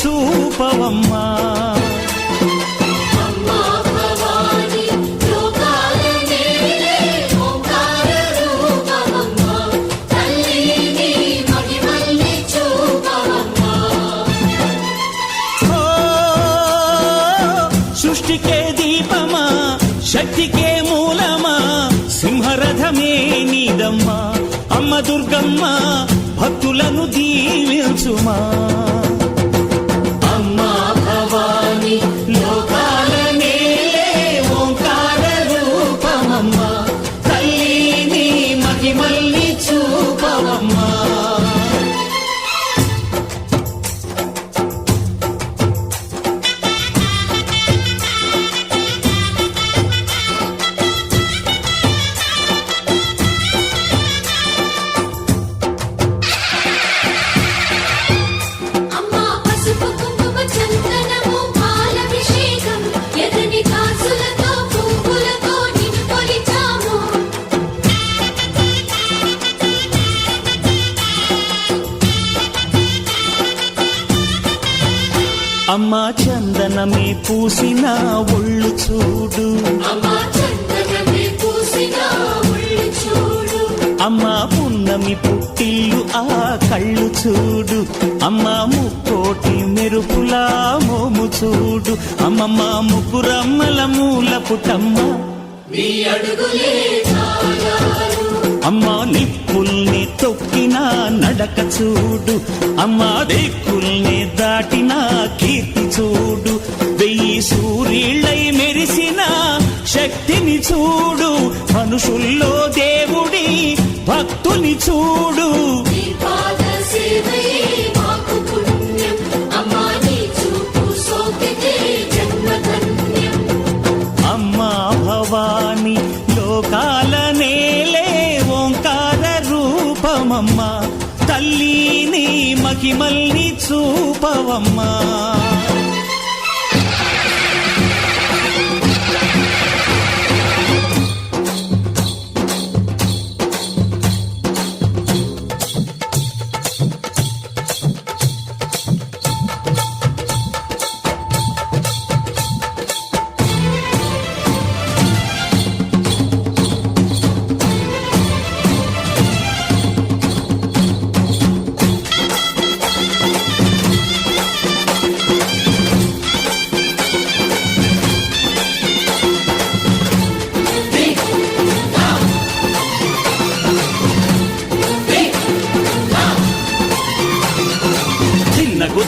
చూపవమ్మా. సృష్టికే దీపమా, శక్తికే మూలమా, సింహరథమే నీదమ్మా. అమ్మ దుర్గమ్మ భక్తులను దీవించుమా. అమ్మా భవాని లోకాల నేలే ఓంకార రూపమమ్మా, తల్లిని మహిమల్ని చూపవమ్మా. అమ్మా చందనమే పూసిన ఒళ్ళు చూడు, అమ్మా పున్నమి పుట్టిల్లు ఆ కళ్ళు చూడు, అమ్మా ముక్కోటి మెరుపులా మోము చూడు. అమ్మమ్మ ముగ్గురమ్మల మూల పుటమ్మ, అమ్మా నిప్పుల్ని తొక్కిన నడక చూడు, అమ్మా దిక్కుల్ని దాటిన కీర్తి చూడు. 1000 సూర్యుళ్ళై మెరిసిన శక్తిని చూడు, మనుషుల్లో దేవుడి భక్తుని చూడు. అమ్మా భవాని లోకాల నేలే ఓంకార రూపమమ్మా, తల్లిని మహిమల్ని చూపవమ్మా.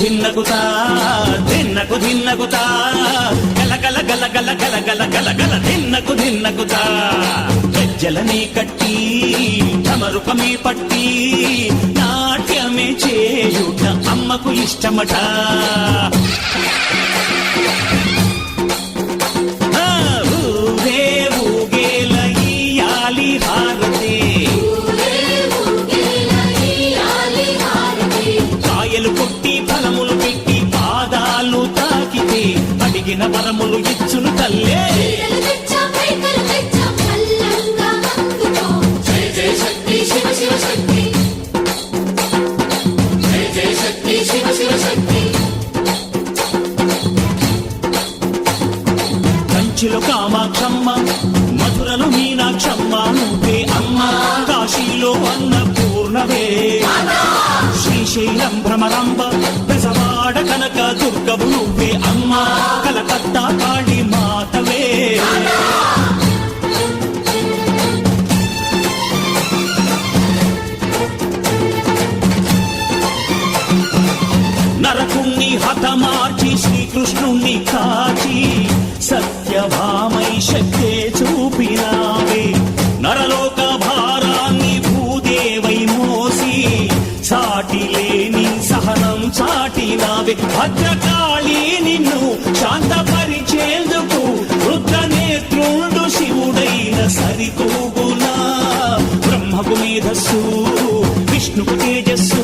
ధిన్నగుతా ధిన్నకు ధిన్నగుతా గల గల గల గల గల గల గల గల ధిన్నగుతా. గజ్జలనే కట్టి ఢమరుకమే పట్టి నాట్యమే చేయుట అమ్మకు ఇష్టమట. ఊరే ఊగేల ఇయ్యాలి హారతి, కాయలు కొట్టి ఫలములు పెట్టి పాదాలు తాకితే అడిగిన వరములు ఇచ్చును తల్లే. కంచిలో కామాక్షమ్మ, మధురలో మీనాక్షమ్మ నువ్వే అమ్మ, కాశీలో అన్నపూర్ణవే, శ్రీశైలం భ్రమరాంబ, బెజవాడ కనక దుర్గవు నువ్వే అమ్మ, కలకత్తా కాళీ మాతవే. నరకుణ్ణి హతమార్చి శ్రీకృష్ణుణ్ణి కాచి సత్యభామై శక్తే చూపినావే. నరలోక భారాన్ని భూదేవై మోసి సాటి లేని సహనం చాటినావే. భద్రకాళి నిన్ను శాంతపరిచేందుకు రుద్రనేత్రుండు శివుడైన సరితూగునా. బ్రహ్మకు మేధస్సు, విష్ణుకు తేజస్సు,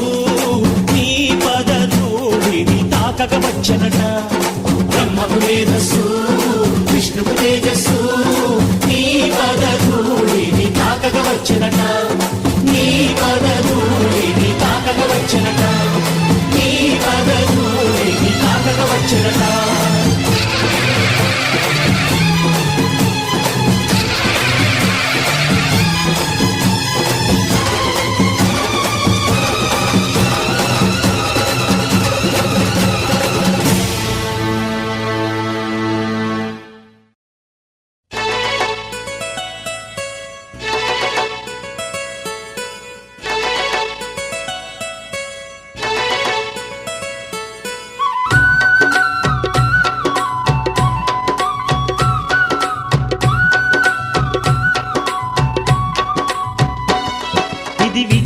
నీ పదధూళిని తాకక వచ్చనట. బ్రహ్మకు మేధస్సు, విష్ణుకు తేజస్సు, నీ పదధూళిని తాకక వచ్చనట. నీ పదధూళిని తాకక వచ్చనట. నీ పదధూళిని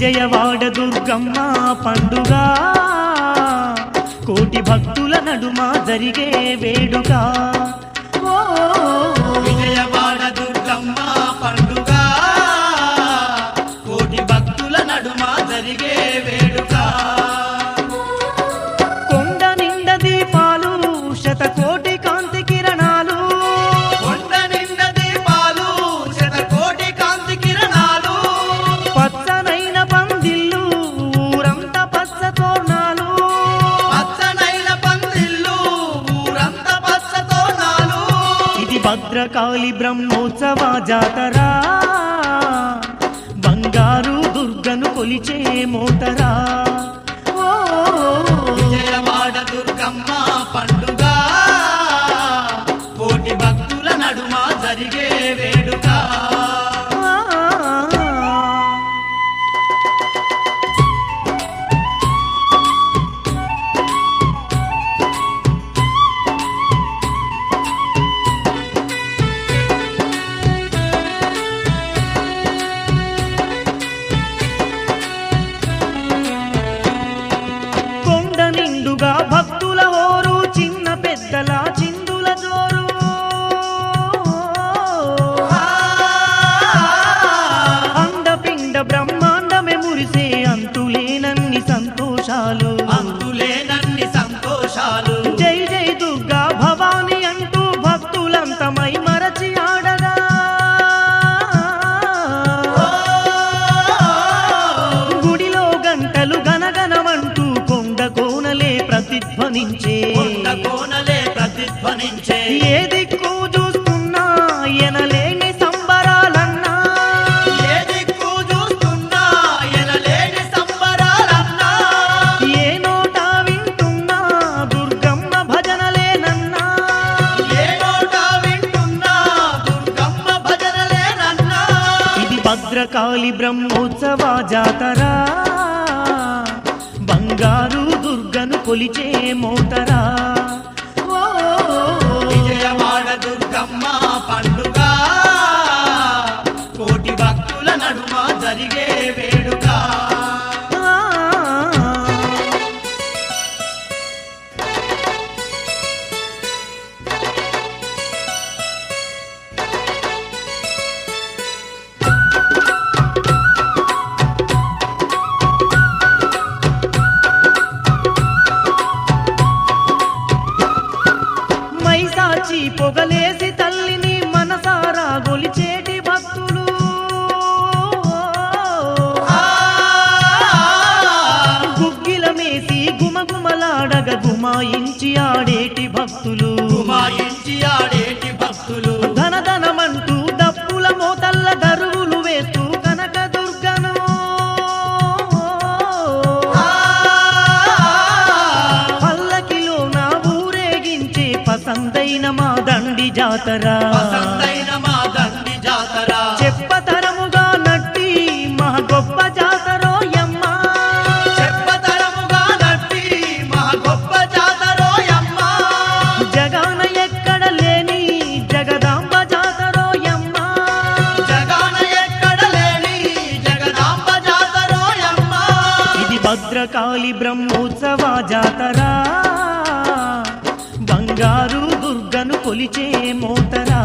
విజయవాడ దుర్గమ్మ పండుగ కోటి భక్తుల నడుమ జరిగే వేడుక ఓ విజయవాడ దుర్గమ్మ పండుగ కోటి భక్తుల నడుమ జరిగే వేడుక కొండ నిండ దీపాలు శతకోటి కాంతి కిరణాలు కొండ నిండ దీపాలు శతకోటి కాంతి కిరణాలు పచ్చనైన పందిళ్ళు ఊరంతా పచ్చ తోరణాలు పచ్చనైన పందిళ్ళు ఊరంతా పచ్చ తోరణాలు ఇది భద్రకాళి బ్రహ్మోత్సవ జాతర బంగారు దుర్గను కొలిచే మోతరా ఓ విజయవాడ దుర్గమ్మ పండుగ కోటి భక్తుల నడుమ జరిగే వేడుక కొండ నిండుగా భక్తుల ఓరు చిన్న పెద్దల చిందుల జోరు అండపిండ బ్రహ్మాండమే మురిసే అంతులేనన్ని సంతోషాలు అంతులేనన్ని సంతోషాలు జై జై దుర్గా భవాని అంటూ భక్తులంతమై మరచి ఆడగా గుడిలో గంటలు గనగనమంటూ కొండ కోనలే ప్రతిధ్వనించే కొండ కోనలే ప్రతిధ్వనించే ఏ దిక్కు చూస్తున్నా ఎనలేని సంబరాలన్నా ఏ దిక్కు చూస్తున్నా ఎనలేని సంబరాలన్నా ఏ నోట వింటున్నా దుర్గమ్మ భజనలేనన్నా ఏ నోట వింటున్నా దుర్గమ్మ భజనలేనన్నా ఇది భద్రకాళి బ్రహ్మోత్సవ జాతర బంగారు దుర్గను కొలిచే మోతరా ఓ విజయవాడ దుర్గమ్మ పండుగ కోటి భక్తుల నడుమ జరిగే వేడుక మైసాచి పొగలేసి తల్లిని మనసారా గొలిచేటి భక్తులు గుగ్గిల మేసి గుమగుమలాడగ గుమాయించి ఆడేటి భక్తులు గుమాయించి ఆడేటి భక్తులు ధనధనమంటూ డప్పుల మోతల్ల దరువులు వేస్తూ కనక దుర్గను పల్లకిలో నా ఊరేగించే పసందైన మా దండి జాతర పసందైన మా దండి జాతర చెప్పతరముగా నట్టి మా గొప్ప జాతరోయమ్మ చెప్పతరముగా నట్టి మా గొప్ప జాతరోయమ్మ జగాన ఎక్కడ లేని జగదాంబ జాతరోయమ్మ జగాన ఎక్కడ లేని జగదాంబ జాతరోయమ్మ ఇది భద్రకాళి బ్రహ్మోత్సవ జాతర బంగారు దుర్గను కొలిచే మోతరా